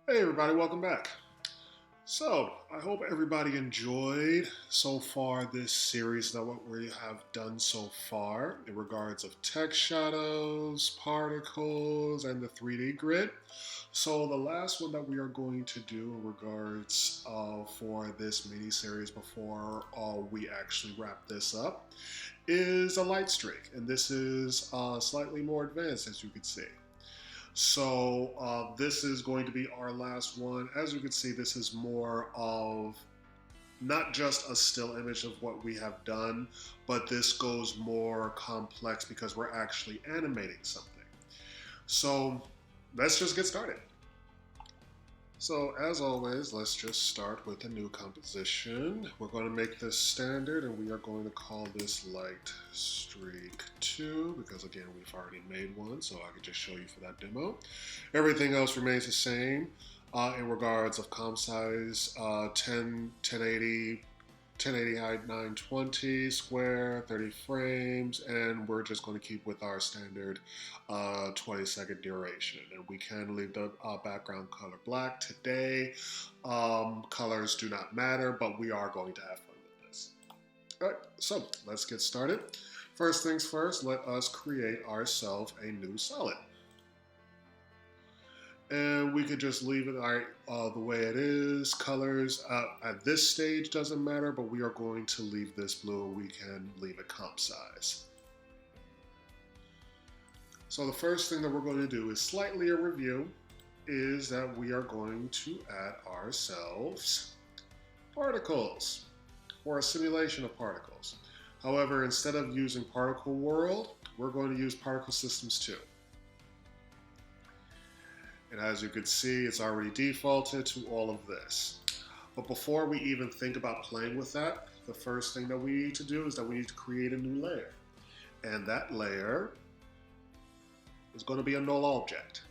Hey everybody, welcome back. So, I hope everybody enjoyed so far this series that what we have done so far in regards of text shadows, particles, and the 3D grid. So the last one that we are going to do in regards for this mini series before we actually wrap this up is a light streak, and this is slightly more advanced as you can see. So this is going to be our last one. As you can see, this is more of not just a still image of what we have done, but this goes more complex because we're actually animating something. So let's just get started. So as always, let's just start with a new composition. We're going to make this standard and we are going to call this light streak 2 because again, we've already made one, so I could just show you for that demo. Everything else remains the same in regards of comp size, 1080 height, 920 square, 30 frames, and we're just going to keep with our standard 20-second duration. And we can leave the background color black today. Colors do not matter, but we are going to have fun with this. All right, so let's get started. First things first, let us create ourselves a new solid. And we could just leave it the way it is. Colors at this stage doesn't matter, but we are going to leave this blue. We can leave it comp size. So the first thing that we're going to do is slightly a review, is that we are going to add ourselves particles or a simulation of particles. However, instead of using particle world, we're going to use particle systems 2. And as you can see, it's already defaulted to all of this. But before we even think about playing with that, the first thing that we need to do is that we need to create a new layer. And that layer is going to be a null object.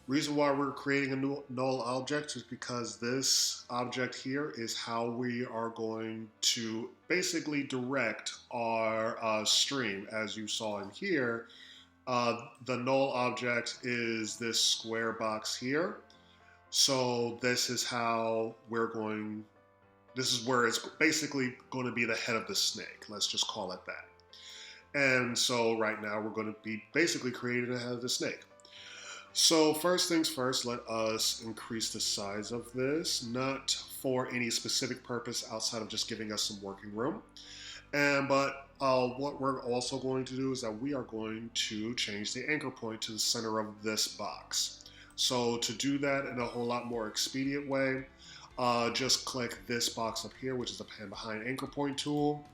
Reason why we're creating a new null object is because this object here is how we are going to basically direct our stream. As you saw in here, the null object is this square box here. So this is how this is where it's basically going to be the head of the snake. Let's just call it that. And so right now we're going to be basically creating the head of the snake. So first things first, let us increase the size of this, not for any specific purpose outside of just giving us some working room. But what we're also going to do is that we are going to change the anchor point to the center of this box. So to do that in a whole lot more expedient way, just click this box up here, which is the pan behind anchor point tool.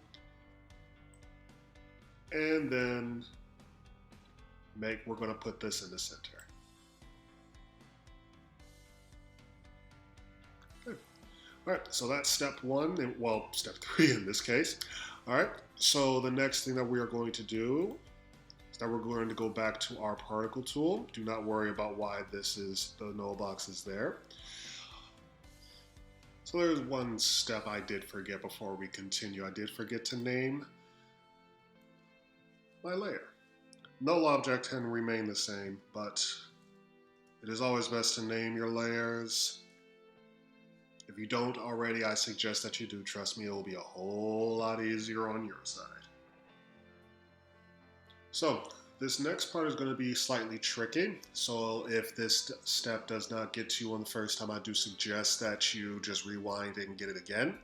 And then we're going to put this in the center. Okay. All right, so that's step 1, well, step 3 in this case. All right, so the next thing that we are going to do is that we're going to go back to our particle tool. Do not worry about why the null box is there. So there's one step I did forget before we continue. I did forget to name my layer. Null object can remain the same, but it is always best to name your layers. If you don't already, I suggest that you do. Trust me, it will be a whole lot easier on your side. So this next part is going to be slightly tricky. So if this step does not get to you on the first time, I do suggest that you just rewind and get it again.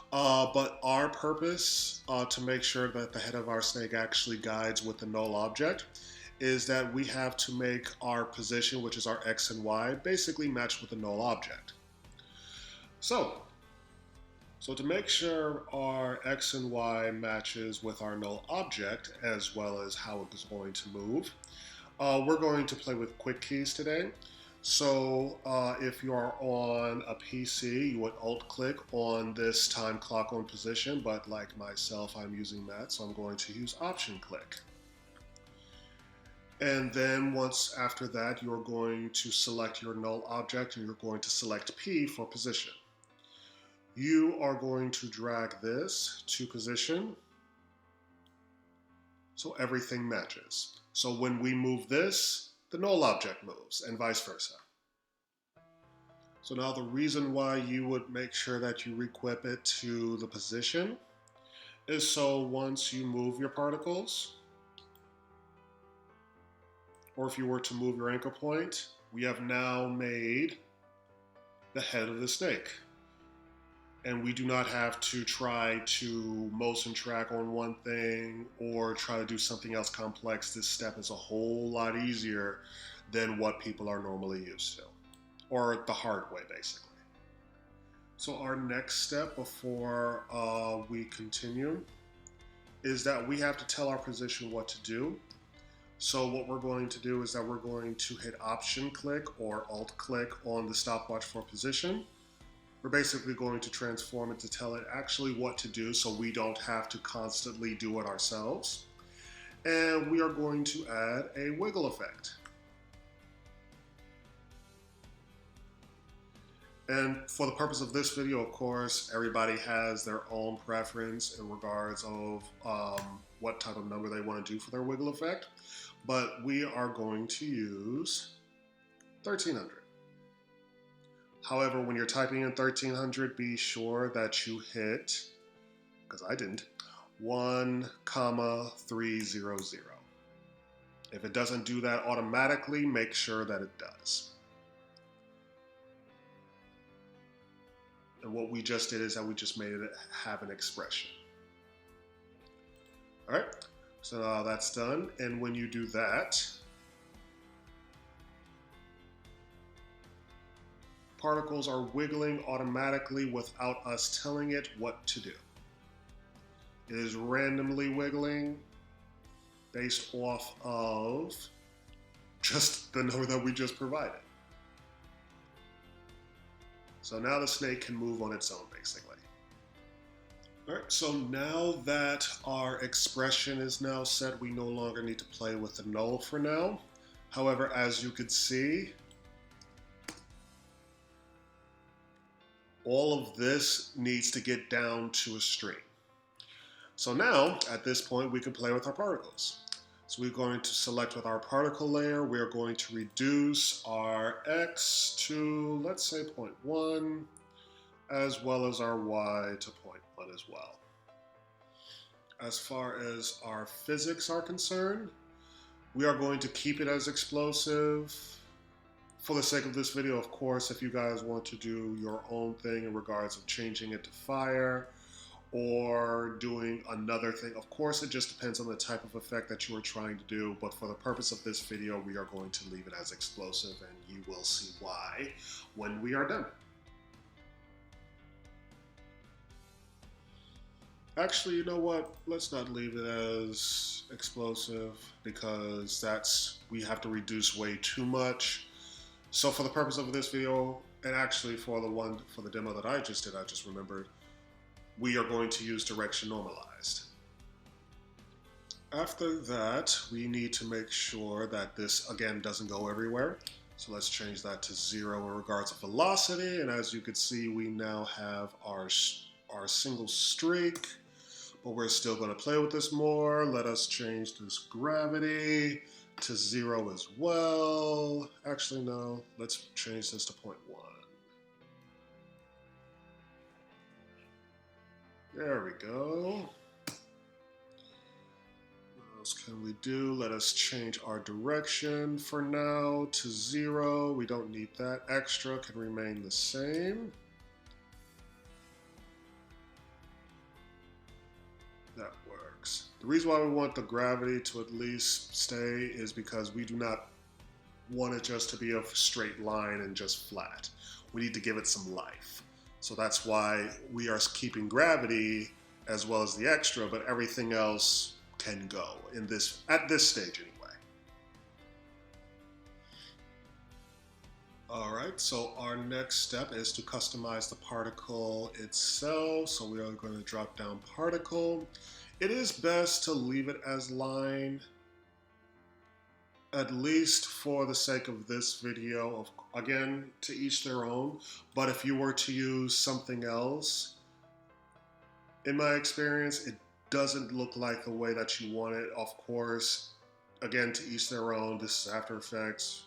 But our purpose to make sure that the head of our snake actually guides with the null object is that we have to make our position, which is our X and Y, basically match with the null object. So to make sure our X and Y matches with our null object, as well as how it is going to move, we're going to play with quick keys today. So if you are on a PC, you would alt-click on this time clock on position, but like myself, I'm using Mac, so I'm going to use option-click. And then once after that, you're going to select your null object, and you're going to select P for position. You are going to drag this to position so everything matches. So when we move this the null object moves, and vice versa. So now the reason why you would make sure that you requip it to the position is so once you move your particles, or if you were to move your anchor point, we have now made the head of the snake. And we do not have to try to motion track on one thing or try to do something else complex. This step is a whole lot easier than what people are normally used to, or the hard way, basically. So our next step before we continue is that we have to tell our position what to do. So what we're going to do is that we're going to hit Option click or Alt click on the stopwatch for position. We're basically going to transform it to tell it actually what to do so we don't have to constantly do it ourselves. And we are going to add a wiggle effect. And for the purpose of this video, of course, everybody has their own preference in regards of what type of number they want to do for their wiggle effect. But we are going to use 1300. However, when you're typing in 1300, be sure that you hit, because I didn't, 1,300. If it doesn't do that automatically, make sure that it does. And what we just did is that we just made it have an expression. All right, so now that's done. And when you do that, particles are wiggling automatically without us telling it what to do. It is randomly wiggling based off of just the number that we just provided. So now the snake can move on its own, basically. All right, so now that our expression is now set, we no longer need to play with the null for now. However, as you can see, all of this needs to get down to a string. So now, at this point, we can play with our particles. So we're going to select with our particle layer, we're going to reduce our X to, let's say, 0.1, as well as our Y to 0.1 as well. As far as our physics are concerned, we are going to keep it as explosive. For the sake of this video, of course, if you guys want to do your own thing in regards of changing it to fire or doing another thing, of course, it just depends on the type of effect that you are trying to do. But for the purpose of this video, we are going to leave it as explosive, and you will see why when we are done. Actually, you know what? Let's not leave it as explosive because we have to reduce way too much. So for the purpose of this video, and actually for the demo that I just did, I just remembered, we are going to use direction normalized. After that, we need to make sure that this, again, doesn't go everywhere. So let's change that to 0 in regards of velocity. And as you can see, we now have our single streak, but we're still going to play with this more. Let us change this gravity to 0 as well. Actually, no, let's change this to 0.1. There we go. What else can we do? Let us change our direction for now to 0. We don't need that. Extra can remain the same. That works. The reason why we want the gravity to at least stay is because we do not want it just to be a straight line and just flat. We need to give it some life. So that's why we are keeping gravity as well as the extra, but everything else can go at this stage anyway. All right, so our next step is to customize the particle itself. So we are going to drop down particle. It is best to leave it as line, at least for the sake of this video. Again, to each their own, but if you were to use something else, in my experience, it doesn't look like the way that you want it. Of course, again, to each their own. This is After Effects.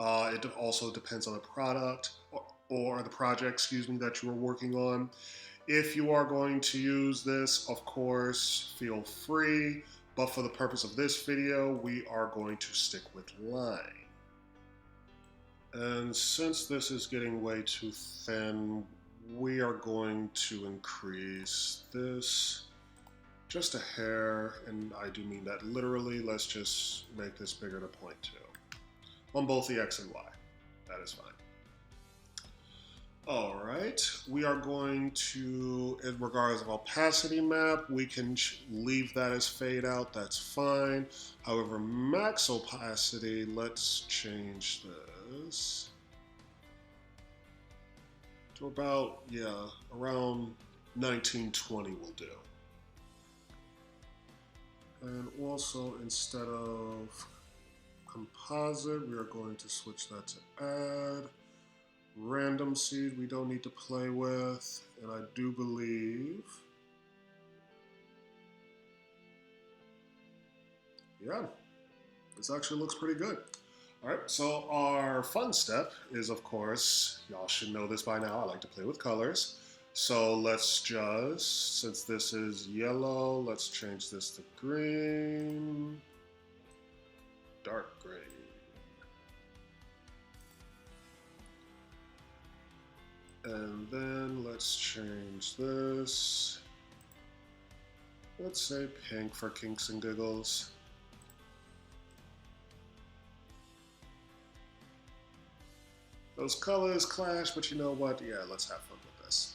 It also depends on the product or the project, excuse me, that you are working on. If you are going to use this, of course, feel free. But for the purpose of this video, we are going to stick with line. And since this is getting way too thin, we are going to increase this just a hair, and I do mean that literally. Let's just make this bigger to 0.2 on both the X and Y. That is fine. All right, we are going to, in regards of opacity map, we can leave that as fade out, that's fine. However, max opacity, let's change this to about, around 1920 will do. And also, instead of composite, we are going to switch that to add. Random seed we don't need to play with, and I do believe, this actually looks pretty good. All right, so our fun step is, of course, y'all should know this by now, I like to play with colors. So let's just, since this is yellow, let's change this to green, dark green. And then let's change this. Let's say pink for kinks and giggles. Those colors clash, but you know what? Yeah, let's have fun with this.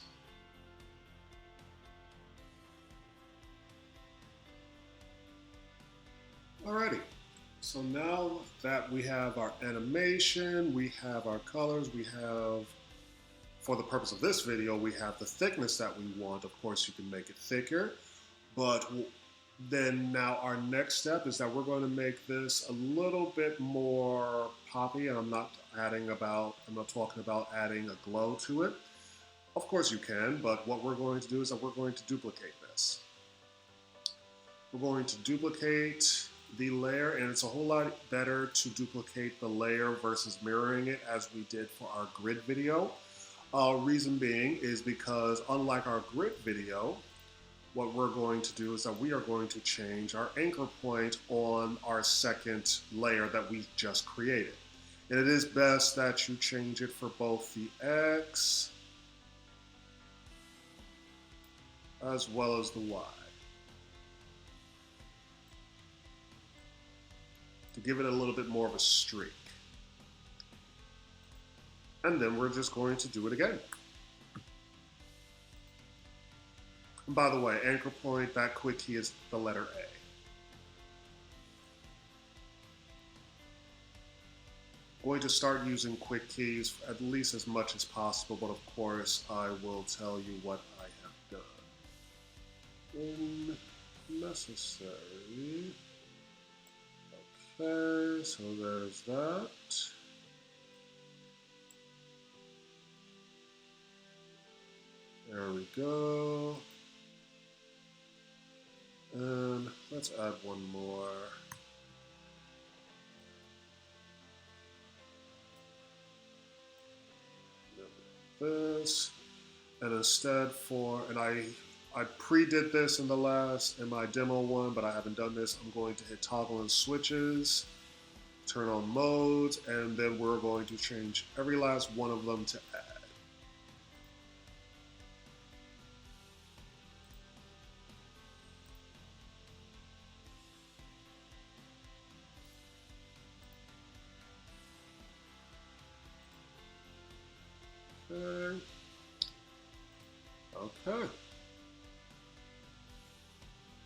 Alrighty. So now that we have our animation, we have our colors, we have, for the purpose of this video, we have the thickness that we want. Of course, you can make it thicker, but then now our next step is that we're going to make this a little bit more poppy, and I'm not talking about adding a glow to it. Of course you can, but what we're going to do is that we're going to duplicate this. We're going to duplicate the layer, and it's a whole lot better to duplicate the layer versus mirroring it as we did for our grid video. Reason being is because unlike our grid video, what we're going to do is that we are going to change our anchor point on our second layer that we just created. And it is best that you change it for both the X as well as the Y, to give it a little bit more of a streak. And then we're just going to do it again. And by the way, anchor point, that quick key is the letter A. I'm going to start using quick keys at least as much as possible, but of course I will tell you what I have done. Unnecessary. Okay, so there's that. There we go. And let's add one more. This. And instead I pre-did this in my demo one, but I haven't done this. I'm going to hit toggle and switches, turn on modes, and then we're going to change every last one of them to add. Okay.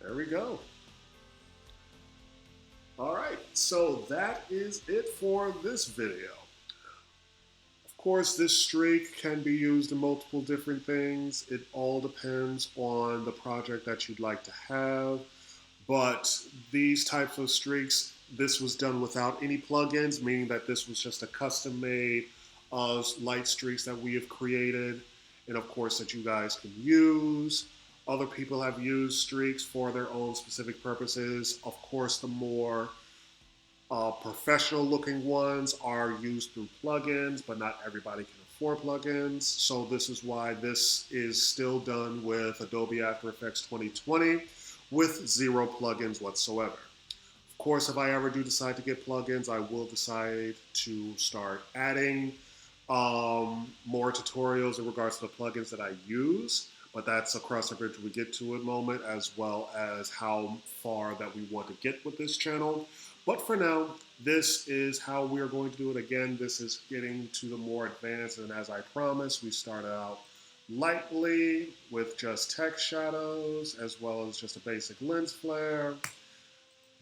There we go. All right, so that is it for this video. Of course, this streak can be used in multiple different things. It all depends on the project that you'd like to have. But these types of streaks, this was done without any plugins, meaning that this was just a custom-made light streaks that we have created, and of course that you guys can use. Other people have used streaks for their own specific purposes. Of course, the more Professional looking ones are used through plugins, but not everybody can afford plugins. So this is why this is still done with Adobe After Effects 2020 with zero plugins whatsoever. Of course, if I ever do decide to get plugins, I will decide to start adding more tutorials in regards to the plugins that I use, but that's a cross the bridge we get to in a moment, as well as how far that we want to get with this channel. But for now, this is how we're going to do it. Again, this is getting to the more advanced, and as I promised, we started out lightly with just text shadows, as well as just a basic lens flare.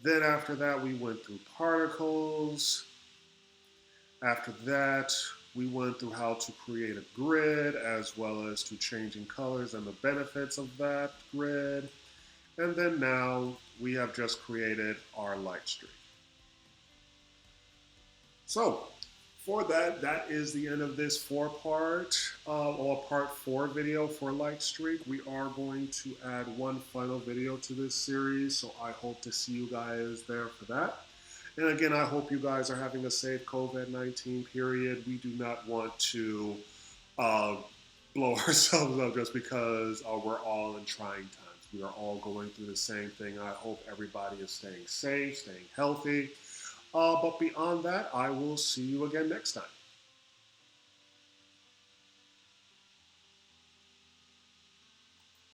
Then after that, we went through particles. After that, we went through how to create a grid, as well as to changing colors and the benefits of that grid. And then now we have just created our light streak. So for that, that is the end of this four-part or part 4 video for light streak. We are going to add one final video to this series, so I hope to see you guys there for that. And again, I hope you guys are having a safe COVID-19 period. We do not want to blow ourselves up just because we're all in trying times. We are all going through the same thing. I hope everybody is staying safe, staying healthy. But beyond that, I will see you again next time.